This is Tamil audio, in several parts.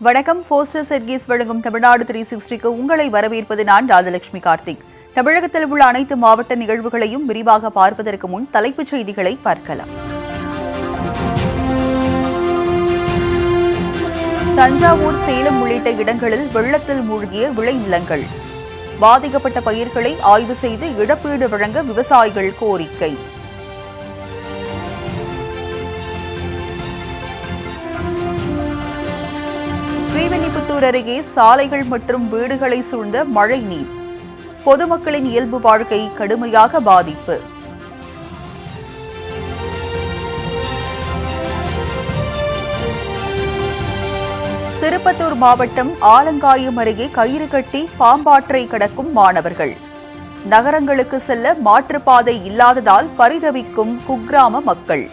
வணக்கம். போஸ்டர் செட்கீஸ் வழங்கும் தமிழ்நாடு 360க்கு உங்களை வரவேற்பது நான் ராஜலட்சுமி கார்த்திக். தமிழகத்தில் உள்ள அனைத்து மாவட்ட நிகழ்வுகளையும் விரிவாக பார்ப்பதற்கு முன் தலைப்புச் செய்திகளை பார்க்கலாம். தஞ்சாவூர், சேலம் உள்ளிட்ட இடங்களில் வெள்ளத்தில் மூழ்கிய விளைநிலங்கள். பாதிக்கப்பட்ட பயிர்களை ஆய்வு செய்து இழப்பீடு வழங்க விவசாயிகள் கோரிக்கை. ஸ்ரீவில்லிபுத்தூர் அருகே சாலைகள் மற்றும் வீடுகளை சூழ்ந்த மழை நீர். பொதுமக்களின் இயல்பு வாழ்க்கை கடுமையாக பாதிப்பு. திருப்பத்தூர் மாவட்டம் ஆலங்காயம் அருகே கயிறு கட்டி பாம்பாற்றை கடக்கும் மாணவர்கள். நகரங்களுக்கு செல்ல மாற்றுப்பாதை இல்லாததால் பரிதவிக்கும் குக்கிராம மக்கள்.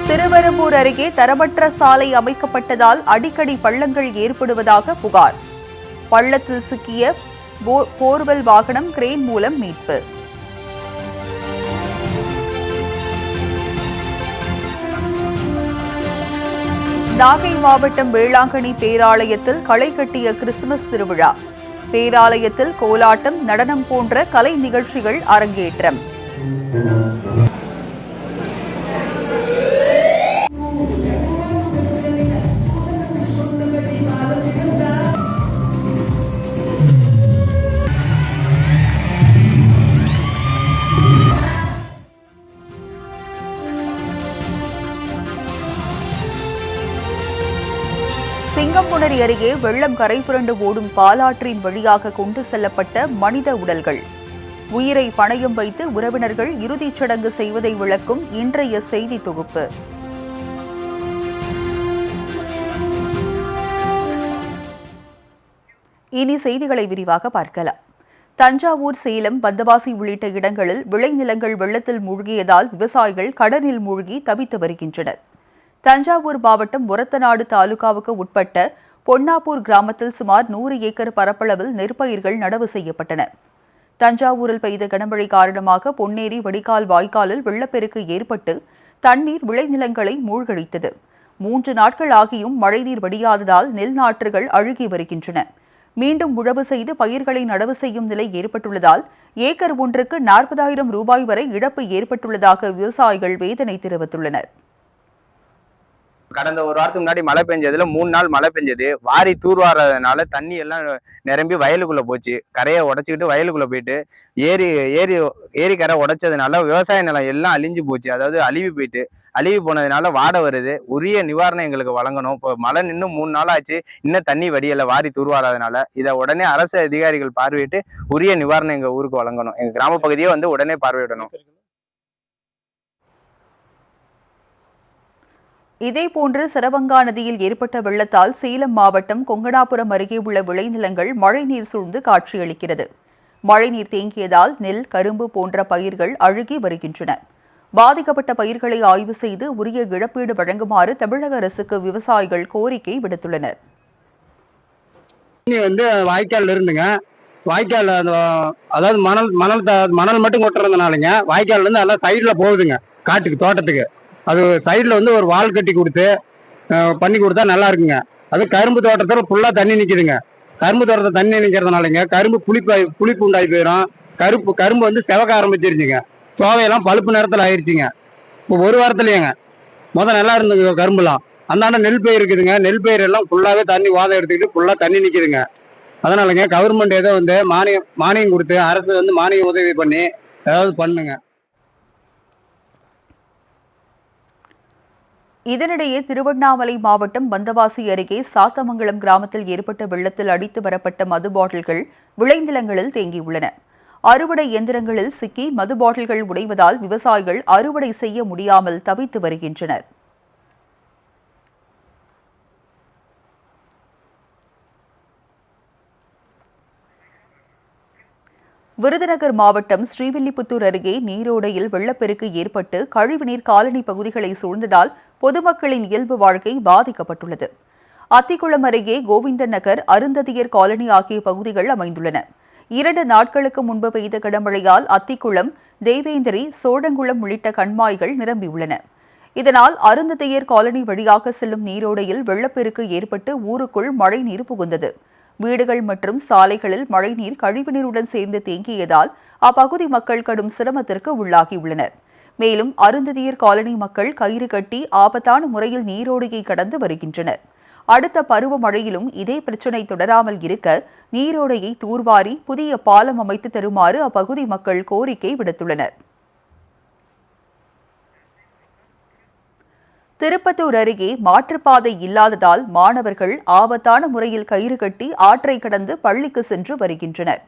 திருவெரும்பூர் அருகே தரமற்ற சாலை அமைக்கப்பட்டதால் அடிக்கடி பள்ளங்கள் ஏற்படுவதாக புகார். பள்ளத்தில் சிக்கிய போர்வெல் வாகனம் கிரேன் மூலம் மீட்பு. நாகை மாவட்டம் வேளாங்கண்ணி பேராலயத்தில் களை கட்டிய கிறிஸ்துமஸ் திருவிழா. பேராலயத்தில் கோலாட்டம், நடனம் போன்ற கலை நிகழ்ச்சிகள் அரங்கேற்றம். சிங்கம்புணரி அருகே வெள்ளம் கரை புரண்டு ஓடும் பாலாற்றின் வழியாக கொண்டு செல்லப்பட்ட மனித உடல்கள். உயிரை பணயம் வைத்து உறவினர்கள் இறுதிச் சடங்கு செய்வதை விளக்கும் இன்றைய செய்தி தொகுப்பு. இனி செய்திகளை விரிவாக பார்க்கலாம். தஞ்சாவூர், சேலம், வந்தவாசி உள்ளிட்ட இடங்களில் விளைநிலங்கள் வெள்ளத்தில் மூழ்கியதால் விவசாயிகள் கடனில் மூழ்கி தவித்து வருகின்றனர். தஞ்சாவூர் மாவட்டம் ஒரத்தநாடு தாலுகாவுக்கு உட்பட்ட பொன்னாப்பூர் கிராமத்தில் சுமார் 100 ஏக்கர் பரப்பளவில் நெற்பயிர்கள் நடவு செய்யப்பட்டன. தஞ்சாவூரில் பெய்த கனமழை காரணமாக பொன்னேரி வடிகால் வாய்க்காலில் வெள்ளப்பெருக்கு ஏற்பட்டு தண்ணீர் விளைநிலங்களை மூழ்கடித்தது. 3 நாட்கள் ஆகியும் மழைநீர் வடியாததால் நெல் நாற்றுகள் அழுகி வருகின்றன. மீண்டும் உழவு செய்து பயிர்களை நடவு செய்யும் நிலை ஏற்பட்டுள்ளதால் ஏக்கர் ஒன்றுக்கு 40,000 ரூபாய் வரை இழப்பு ஏற்பட்டுள்ளதாக விவசாயிகள் வேதனை தெரிவித்துள்ளனர். கடந்த ஒரு வாரத்துக்கு முன்னாடி மழை பெஞ்சதுல 3 நாள் மழை பெஞ்சது. வாரி தூர்வாரதுனால தண்ணி எல்லாம் நிரம்பி வயலுக்குள்ள போச்சு. கரையை உடைச்சிக்கிட்டு வயலுக்குள்ள போயிட்டு ஏரி கரை உடைச்சதுனால விவசாய நிலம் எல்லாம் அழிஞ்சு போச்சு. அதாவது அழிவு போனதுனால வாடை வருது. உரிய நிவாரணம் எங்களுக்கு வழங்கணும். இப்போ மழை நின்று 3 நாள் ஆச்சு, இன்னும் தண்ணி வடியலை வாரி தூர்வாராதனால. இதை உடனே அரசு அதிகாரிகள் பார்வையிட்டு உரிய நிவாரணம் எங்க ஊருக்கு வழங்கணும். எங்க கிராம பகுதியை வந்து உடனே பார்வையிடணும். இதேபோன்று சரபங்கா நதியில் ஏற்பட்ட வெள்ளத்தால் சேலம் மாவட்டம் கொங்கணாபுரம் அருகே உள்ள விளைநிலங்கள் மழைநீர் சூழ்ந்து காட்சியளிக்கிறது. மழைநீர் தேங்கியதால் நெல், கரும்பு போன்ற பயிர்கள் அழுகி வருகின்றன. பாதிக்கப்பட்ட பயிர்களை ஆய்வு செய்து உரிய இழப்பீடு வழங்குமாறு தமிழக அரசுக்கு விவசாயிகள் கோரிக்கை விடுத்துள்ளனர். வாய்க்கால் இருந்துங்க, வாய்க்கால் அதாவது மணல் மட்டும் கொட்டுறதுனாலங்க வாய்க்கால் இருந்து எல்லாம் சைட்ல போகுதுங்க, காட்டுக்கு தோட்டத்துக்கு. அது சைடில் ஒரு வால் கட்டி கொடுத்து பண்ணி கொடுத்தா நல்லா இருக்குங்க. அது கரும்பு தோட்டத்தில் ஃபுல்லாக தண்ணி நிற்கிதுங்க. கரும்பு தோட்டத்தை தண்ணி நிற்கிறதுனாலங்க கரும்பு புளிப்பு உண்டாகி போயிடும். கரும்பு செவக்க ஆரம்பிச்சிருச்சுங்க. சோவையெல்லாம் பழுப்பு நேரத்தில் ஆயிடுச்சுங்க. இப்போ ஒரு வாரத்துலையேங்க நல்லா இருந்துங்க கரும்புலாம். அந்தாண்ட நெல் பயிர் இருக்குதுங்க. நெல் பயிர் எல்லாம் ஃபுல்லாகவே தண்ணி வாதம் எடுத்துக்கிட்டு ஃபுல்லாக தண்ணி நிற்கிதுங்க. அதனாலங்க கவர்மெண்ட் ஏதோ மானியம் கொடுத்து அரசு மானிய உதவி பண்ணி ஏதாவது பண்ணுங்க. இதனிடையே திருவண்ணாமலை மாவட்டம் வந்தவாசி அருகே சாத்தமங்கலம் கிராமத்தில் ஏற்பட்ட வெள்ளத்தில் அடித்து வரப்பட்ட மது பாட்டில்கள் விளைநிலங்களில் தேங்கியுள்ளன. அறுவடை இயந்திரங்களில் சிக்கி மது பாட்டில்கள் உடைவதால் விவசாயிகள் அறுவடை செய்ய முடியாமல் தவித்து வருகின்றனர். விருதுநகர் மாவட்டம் ஸ்ரீவில்லிபுத்தூர் அருகே நீரோடையில் வெள்ளப்பெருக்கு ஏற்பட்டு கழிவுநீர் காலனி பகுதிகளை சூழ்ந்ததால் பொதுமக்களின் இயல்பு வாழ்க்கை பாதிக்கப்பட்டுள்ளது. அத்திக்குளம் அருகே கோவிந்தன் நகர், அருந்ததியர் காலனி ஆகிய பகுதிகள் அமைந்துள்ளன. 2 நாட்களுக்கு முன்பு பெய்த கனமழையால் அத்திக்குளம், தேவேந்திரி, சோழங்குளம் உள்ளிட்ட கண்மாய்கள் நிரம்பியுள்ளன. இதனால் அருந்ததியர் காலனி வழியாக செல்லும் நீரோடையில் வெள்ளப்பெருக்கு ஏற்பட்டு ஊருக்குள் மழைநீர் புகுந்தது. வீடுகள் மற்றும் சாலைகளில் மழைநீர் கழிவுநீருடன் சேர்ந்து தேங்கியதால் அப்பகுதி மக்கள் கடும் சிரமத்திற்கு உள்ளாகியுள்ளனர். மேலும் அருந்ததியர் காலனி மக்கள் கயிறு கட்டி ஆபத்தான முறையில் நீரோடையை கடந்து வருகின்றனர். அடுத்த பருவமழையிலும் இதே பிரச்சினை தொடராமல் இருக்க நீரோடையை தூர்வாரி புதிய பாலம் அமைத்து தருமாறு அப்பகுதி மக்கள் கோரிக்கை விடுத்துள்ளனர். திருப்பத்தூர் அருகே மாற்றுப்பாதை இல்லாததால் மாணவர்கள் ஆபத்தான முறையில் கயிறு கட்டி ஆற்றை கடந்து பள்ளிக்கு சென்று வருகின்றனர்.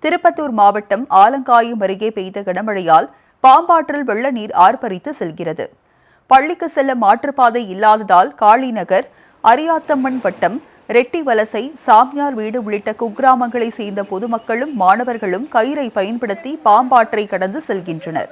திருப்பத்தூர் மாவட்டம் ஆலங்காயம் அருகே பெய்த கனமழையால் பாம்பாற்றில் வெள்ள நீர் ஆர்ப்பரித்து செல்கிறது. பள்ளிக்கு செல்ல மாற்றுப்பாதை இல்லாததால் காளிநகர், அரியாத்தம்மன் வட்டம், ரெட்டிவலசை, சாமியார் வீடு உள்ளிட்ட குக்கிராமங்களை சேர்ந்த பொதுமக்களும் மாணவர்களும் கயிறை பயன்படுத்தி பாம்பாற்றை கடந்து செல்கின்றனர்.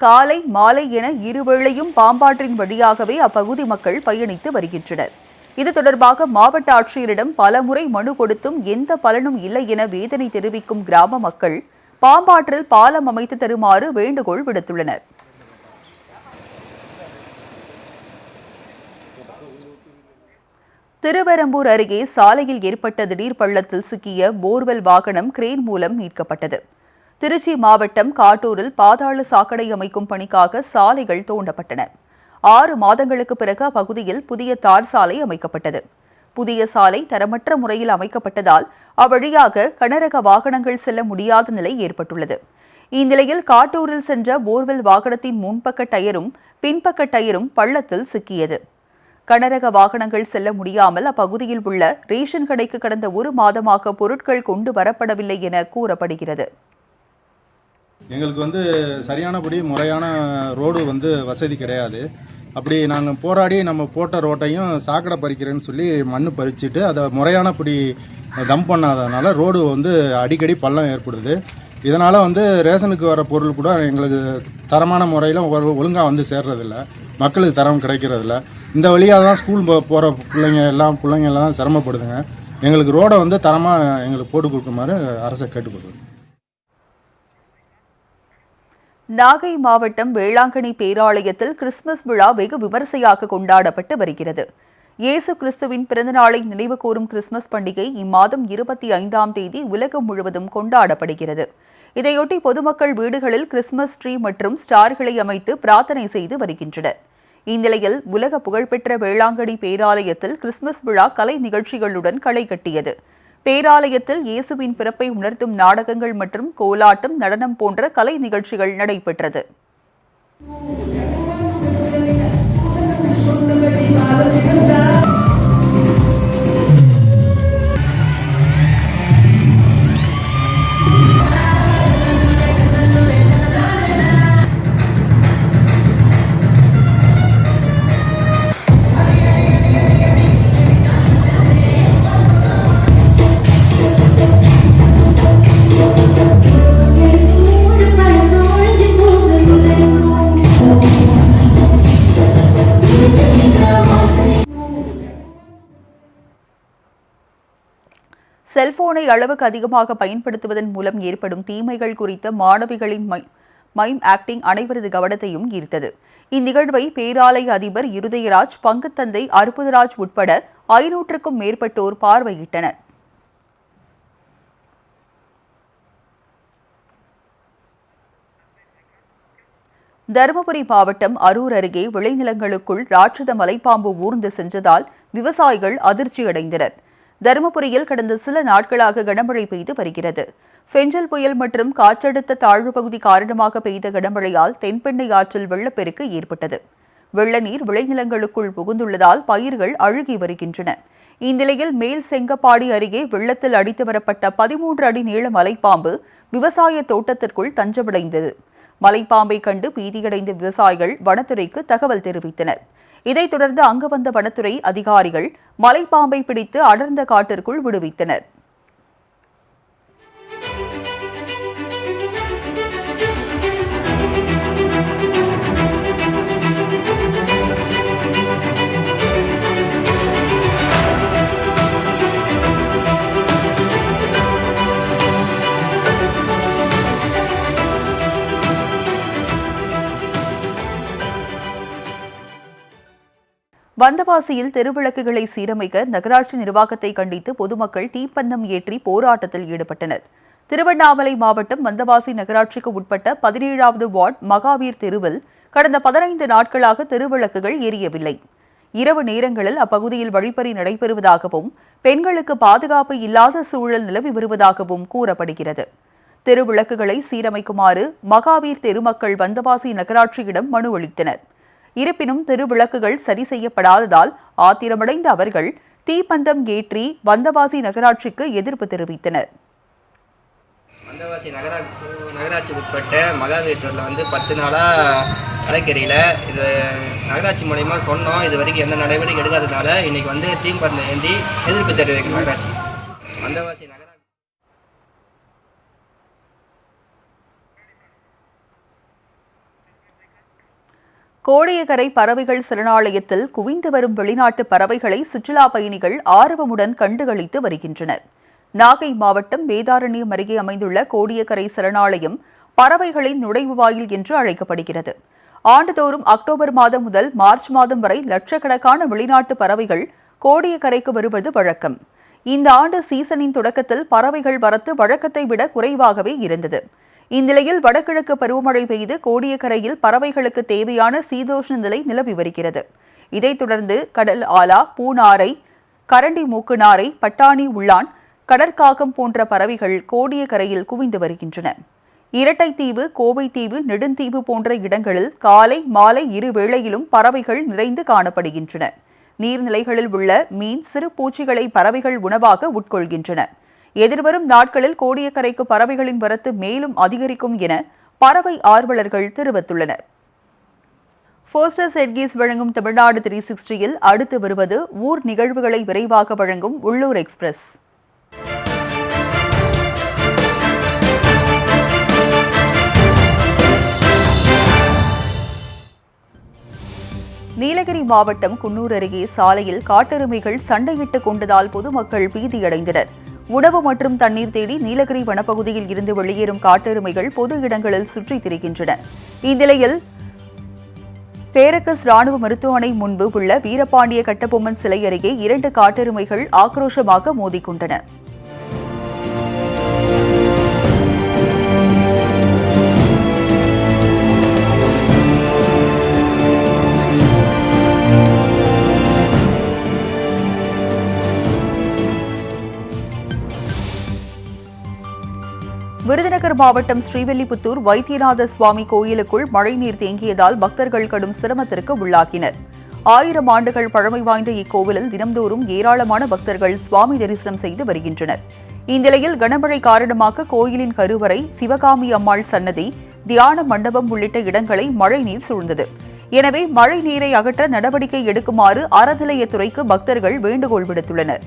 காலை, மாலை என இருவேளையும் பாம்பாற்றின் வழியாகவே அப்பகுதி மக்கள் பயணித்து வருகின்றனர். இது தொடர்பாக மாவட்ட ஆட்சியரிடம் பலமுறை மனு கொடுத்தும் எந்த பலனும் இல்லை என வேதனை தெரிவிக்கும் கிராம மக்கள் பாம்பாற்றில் பாலம் அமைத்து தருமாறு வேண்டுகோள் விடுத்துள்ளனர். திருவெரும்பூர் அருகே சாலையில் ஏற்பட்ட திடீர் பள்ளத்தில் சிக்கிய போர்வெல் வாகனம் கிரேன் மூலம் மீட்கப்பட்டது. திருச்சி மாவட்டம் காட்டூரில் பாதாள சாக்கடை அமைக்கும் பணிக்காக சாலைகள் தோண்டப்பட்டன. 6 மாதங்களுக்கு பிறகு அப்பகுதியில் புதிய தார் சாலை அமைக்கப்பட்டது. புதிய சாலை தரமற்ற முறையில் அமைக்கப்பட்டதால் அவ்வழியாக கனரக வாகனங்கள் செல்ல முடியாத நிலை ஏற்பட்டுள்ளது. இந்நிலையில் காட்டூரில் சென்ற போர்வெல் வாகனத்தின் முன்பக்க டயரும் பின்பக்க டயரும் பள்ளத்தில் சிக்கியது. கனரக வாகனங்கள் செல்ல முடியாமல் அப்பகுதியில் உள்ள ரேஷன் கடைக்கு கடந்த 1 மாதமாக பொருட்கள் கொண்டு வரப்படவில்லை என கூறப்படுகிறது. எங்களுக்கு சரியானபடி முறையான ரோடு வசதி கிடையாது. அப்படி நாங்கள் போராடி நம்ம போட்ட ரோட்டையும் சாக்கடை பறிக்கிறேன்னு சொல்லி மண் பறிச்சுட்டு அதை முறையானபடி டம்ப் பண்ணாததுனால ரோடு அடிக்கடி பள்ளம் ஏற்படுது. இதனால் ரேஷனுக்கு வர பொருள் கூட எங்களுக்கு தரமான முறையில் ஒழுங்காக சேர்றதில்ல, மக்களுக்கு தரம் கிடைக்கிறதில்ல. இந்த வழியாக தான் ஸ்கூல் போகிற பிள்ளைங்க எல்லாம் சிரமப்படுதுங்க. எங்களுக்கு ரோடை தரமாக எங்களுக்கு போட்டு கொடுக்குமாறு அரசை கேட்டுக்கொள்கிறோம். நாகை மாவட்டம் வேளாங்கண்ணி பேராலயத்தில் கிறிஸ்துமஸ் விழா வெகு விமரிசையாக கொண்டாடப்பட்டு வருகிறது. இயேசு கிறிஸ்துவின் பிறந்தநாளை நினைவுகூரும் கிறிஸ்துமஸ் பண்டிகை இம்மாதம் 25ஆம் தேதி உலகம் முழுவதும் கொண்டாடப்படுகிறது. இதையொட்டி பொதுமக்கள் வீடுகளில் கிறிஸ்துமஸ் ட்ரீ மற்றும் ஸ்டார்களை அமைத்து பிரார்த்தனை செய்து வருகின்றனர். இந்நிலையில் உலக புகழ்பெற்ற வேளாங்கண்ணி பேராலயத்தில் கிறிஸ்துமஸ் விழா கலை நிகழ்ச்சிகளுடன் களை கட்டியது. பேராலயத்தில் இயேசுவின் பிறப்பை உணர்த்தும் நாடகங்கள் மற்றும் கோலாட்டம், நடனம் போன்ற கலை நிகழ்ச்சிகள் நடைபெற்றது. செல்போனை அளவுக்கு அதிகமாக பயன்படுத்துவதன் மூலம் ஏற்படும் தீமைகள் குறித்த மாணவிகளின் மைம் ஆக்டிங் அனைவரது கவனத்தையும் ஈர்த்தது. இந்நிகழ்வை பேராலய அதிபர் இருதயராஜ், பங்குத்தந்தை அற்புதராஜ் உட்பட 500க்கும் மேற்பட்டோர் பார்வையிட்டனர். தருமபுரி மாவட்டம் அரூர் அருகே விளைநிலங்களுக்குள் ராட்சத மலைப்பாம்பு ஊர்ந்து சென்றதால் விவசாயிகள் அதிர்ச்சியடைந்தனர். தருமபுரியில் கடந்த சில நாட்களாக கனமழை பெய்து வருகிறது. பெஞ்சல் புயல் மற்றும் காற்றழுத்த தாழ்வு பகுதி காரணமாக பெய்த கனமழையால் தென்பெண்ணை ஆற்றில் வெள்ளப்பெருக்கு ஏற்பட்டது. வெள்ள நீர் விளைநிலங்களுக்குள் புகுந்துள்ளதால் பயிர்கள் அழுகி வருகின்றன. இந்நிலையில் மேல் செங்கப்பாடி அருகே வெள்ளத்தில் அடித்து வரப்பட்ட 13 அடி நீள மலைப்பாம்பு விவசாய தோட்டத்திற்குள் தஞ்சமடைந்தது. மலைப்பாம்பை கண்டு பீதியடைந்த விவசாயிகள் வனத்துறைக்கு தகவல் தெரிவித்தனர். இதைத் தொடர்ந்து அங்கு வந்த வனத்துறை அதிகாரிகள் மலைப்பாம்பை பிடித்து அடர்ந்த காட்டிற்குள் விடுவித்தனர். வந்தவாசியில் தெருவிளக்குகளை சீரமைக்க நகராட்சி நிர்வாகத்தை கண்டித்து பொதுமக்கள் தீப்பந்தம் ஏற்றி போராட்டத்தில் ஈடுபட்டனர். திருவண்ணாமலை மாவட்டம் வந்தவாசி நகராட்சிக்கு உட்பட்ட 17வது வார்டு மகாவீர் தெருவில் கடந்த 15 நாட்களாக தெருவிளக்குகள் எரியவில்லை. இரவு நேரங்களில் அப்பகுதியில் வழிப்பறி நடைபெறுவதாகவும் பெண்களுக்கு பாதுகாப்பு இல்லாத சூழல் நிலவி வருவதாகவும் கூறப்படுகிறது. தெருவிளக்குகளை சீரமைக்குமாறு மகாவீர் தெருமக்கள் வந்தவாசி நகராட்சியிடம் மனு அளித்தனர். இருப்பினும் தெருவிளக்குகள் சரி செய்யப்படாததால் ஆத்திரமடைந்த அவர்கள் தீப்பந்தம் ஏற்றி வந்தவாசி நகராட்சிக்கு எதிர்ப்பு தெரிவித்தனர். வந்தவாசி நகராட்சி உட்பட்ட மகாவீரத்தில் 10 நாளாக தலைக்கறியில் இது நகராட்சி மூலயமா சொன்னோம். இது வரைக்கும் எந்த நடவடிக்கை எடுக்காததுனால இன்னைக்கு தீப்பந்தம் ஏந்தி எதிர்ப்பு தெரிவிக்கும் நகராட்சி. வந்தவாசி கோடியக்கரை பறவைகள் சரணாலயத்தில் குவிந்து வரும் வெளிநாட்டு பறவைகளை சுற்றுலா பயணிகள் ஆர்வமுடன் கண்டுகளித்து வருகின்றனர். நாகை மாவட்டம் வேதாரண்யம் அருகே அமைந்துள்ள கோடியக்கரை சரணாலயம் பறவைகளின் நுழைவு வாயில் என்று அழைக்கப்படுகிறது. ஆண்டுதோறும் அக்டோபர் மாதம் முதல் மார்ச் மாதம் வரை லட்சக்கணக்கான வெளிநாட்டு பறவைகள் கோடியக்கரைக்கு வருவது வழக்கம். இந்த ஆண்டு சீசனின் தொடக்கத்தில் பறவைகள் வரத்து வழக்கத்தை விட குறைவாகவே இருந்தது. இந்நிலையில் வடகிழக்கு பருவமழை பெய்து கோடியக்கரையில் பறவைகளுக்கு தேவையான சீதோஷ்ண நிலை நிலவி வருகிறது. இதைத் தொடர்ந்து கடல் ஆலா, பூநாரை, கரண்டி மூக்கு நாரை, பட்டாணி உள்ளான், கடற்காகம் போன்ற பறவைகள் கோடியக்கரையில் குவிந்து வருகின்றன. இரட்டைத்தீவு, கோவைத்தீவு, நெடுந்தீவு போன்ற இடங்களில் காலை மாலை இரு வேளையிலும் பறவைகள் நிறைந்து காணப்படுகின்றன. நீர்நிலைகளில் உள்ள மீன், சிறு பூச்சிகளை பறவைகள் உணவாக உட்கொள்கின்றன. எதிர்வரும் நாட்களில் கோடியக்கரைக்கு பறவைகளின் வரத்து மேலும் அதிகரிக்கும் என பறவை ஆர்வலர்கள் தெரிவித்துள்ளனர். ஃபோஸ்டர்ஸ் எட்கீஸ் வழங்கும் தமிழ்நாடு 360யில் அடுத்து வருவது ஊர் நிகழ்வுகளை விரைவாக வழங்கும் உள்ளூர் எக்ஸ்பிரஸ். நீலகிரி மாவட்டம் குன்னூர் அருகே சாலையில் காட்டெருமைகள் சண்டையிட்டுக் கொண்டதால் பொதுமக்கள் பீதியடைந்தனர். உணவு மற்றும் தண்ணீர் தேடி நீலகிரி வனப்பகுதியில் இருந்து வெளியேறும் காட்டெருமைகள் பொது இடங்களில் சுற்றித் திரிகின்றன. இந்நிலையில் பேரக்கஸ் ராணுவ மருத்துவமனை முன்பு உள்ள வீரபாண்டிய கட்டபொம்மன் சிலை அருகே 2 காட்டெருமைகள் ஆக்ரோஷமாக மோதிக்கொண்டன. விருதுநகர் மாவட்டம் ஸ்ரீவில்லிபுத்தூர் வைத்தியநாத சுவாமி கோயிலுக்குள் மழைநீர் தேங்கியதால் பக்தர்கள் கடும் சிரமத்திற்கு உள்ளாகினர். 1000 ஆண்டுகள் பழமை வாய்ந்த இக்கோவிலில் தினம்தோறும் ஏராளமான பக்தர்கள் சுவாமி தரிசனம் செய்து வருகின்றனர். இந்நிலையில் கனமழை காரணமாக கோயிலின் கருவறை, சிவகாமி அம்மாள் சன்னதி, தியான மண்டபம் உள்ளிட்ட இடங்களை மழைநீர் சூழ்ந்தது. எனவே மழை நீரை அகற்ற நடவடிக்கை எடுக்குமாறு அறநிலையத்துறைக்கு பக்தர்கள் வேண்டுகோள் விடுத்துள்ளனர்.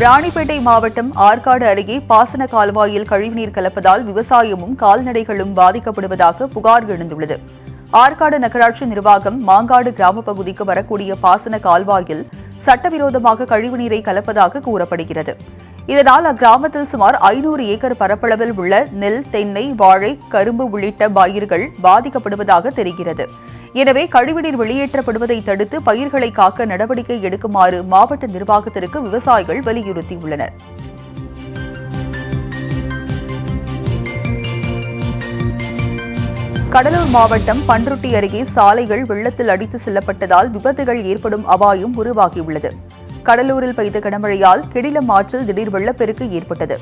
ராணிப்பேட்டை மாவட்டம் ஆற்காடு அருகே பாசன கால்வாயில் கழிவுநீர் கலப்பதால் விவசாயமும் கால்நடைகளும் பாதிக்கப்படுவதாக புகார் எழுந்துள்ளது. ஆற்காடு நகராட்சி நிர்வாகம் மாங்காடு கிராம பகுதிக்கு வரக்கூடிய பாசன கால்வாயில் சட்டவிரோதமாக கழிவுநீரை கலப்பதாக கூறப்படுகிறது. இதனால் அக்கிராமத்தில் சுமார் 500 ஏக்கர் பரப்பளவில் உள்ள நெல், தென்னை, வாழை, கரும்பு உள்ளிட்ட பயிர்கள் பாதிக்கப்படுவதாக தெரிகிறது. எனவே கழிவுநீர் வெளியேற்றப்படுவதை தடுத்து பயிர்களை காக்க நடவடிக்கை எடுக்குமாறு மாவட்ட நிர்வாகத்திற்கு விவசாயிகள் வலியுறுத்தியுள்ளனர். கடலூர் மாவட்டம் பண்ருட்டி அருகே சாலைகள் வெள்ளத்தில் அடித்து செல்லப்பட்டதால் விபத்துகள் ஏற்படும் அபாயம் உருவாகியுள்ளது. கடலூரில் பெய்த கனமழையால் கிடிலம் ஆற்றில் திடீர் வெள்ளப்பெருக்கு ஏற்பட்டது.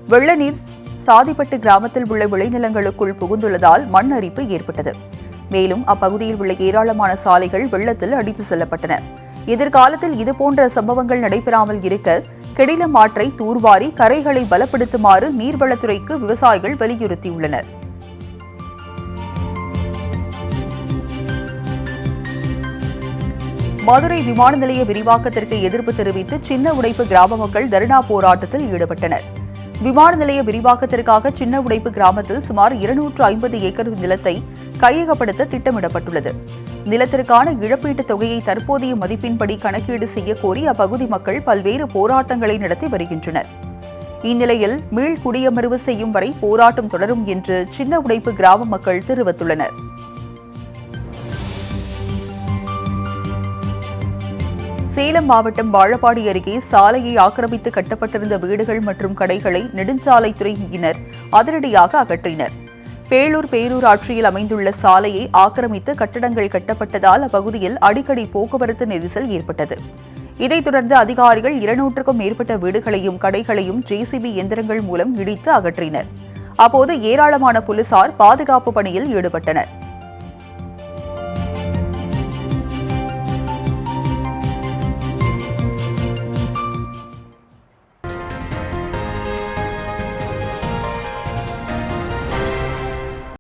வெள்ள நீர் சாதிப்பட்டு கிராமத்தில் உள்ள விளைநிலங்களுக்குள் புகுந்துள்ளதால் மண் அரிப்பு ஏற்பட்டது. மேலும் அப்பகுதியில் உள்ள ஏராளமான சாலைகள் வெள்ளத்தில் அடித்து செல்லப்பட்டன. எதிர்காலத்தில் இதுபோன்ற சம்பவங்கள் நடைபெறாமல் இருக்க கிடிலம் ஆற்றை தூர்வாரி கரைகளை பலப்படுத்துமாறு நீர்வளத்துறைக்கு விவசாயிகள் வலியுறுத்தியுள்ளனர். மதுரை விமான நிலைய விரிவாக்கத்திற்கு எதிர்ப்பு தெரிவித்து சின்ன உடைப்பு கிராம மக்கள் தர்ணா போராட்டத்தில் ஈடுபட்டனர். விமான நிலைய விரிவாக்கத்திற்காக சின்ன உடைப்பு கிராமத்தில் சுமார் 250 ஏக்கர் நிலத்தை கையகப்படுத்த திட்டமிடப்பட்டுள்ளது. நிலத்திற்கான இழப்பீட்டுத் தொகையை தற்போதைய மதிப்பின்படி கணக்கீடு செய்ய கோரி அப்பகுதி மக்கள் பல்வேறு போராட்டங்களை நடத்தி வருகின்றனர். இந்நிலையில் மீள் குடியமர்வு செய்யும் வரை போராட்டம் தொடரும் என்று சின்ன உடைப்பு கிராம மக்கள் தெரிவித்துள்ளனர். சேலம் மாவட்டம் வாழப்பாடி அருகே சாலையை ஆக்கிரமித்து கட்டப்பட்டிருந்த வீடுகள் மற்றும் கடைகளை நெடுஞ்சாலைத்துறையினர் அதிரடியாக அகற்றினர். பேளூர் பேரூராட்சியில் அமைந்துள்ள சாலையை ஆக்கிரமித்து கட்டடங்கள் கட்டப்பட்டதால் அப்பகுதியில் அடிக்கடி போக்குவரத்து நெரிசல் ஏற்பட்டது. இதைத் தொடர்ந்து அதிகாரிகள் 200க்கும் மேற்பட்ட வீடுகளையும் கடைகளையும் ஜேசிபி இயந்திரங்கள் மூலம் இடித்து அகற்றினர். அப்போது ஏராளமான போலீசார் பாதுகாப்பு பணியில் ஈடுபட்டனர்.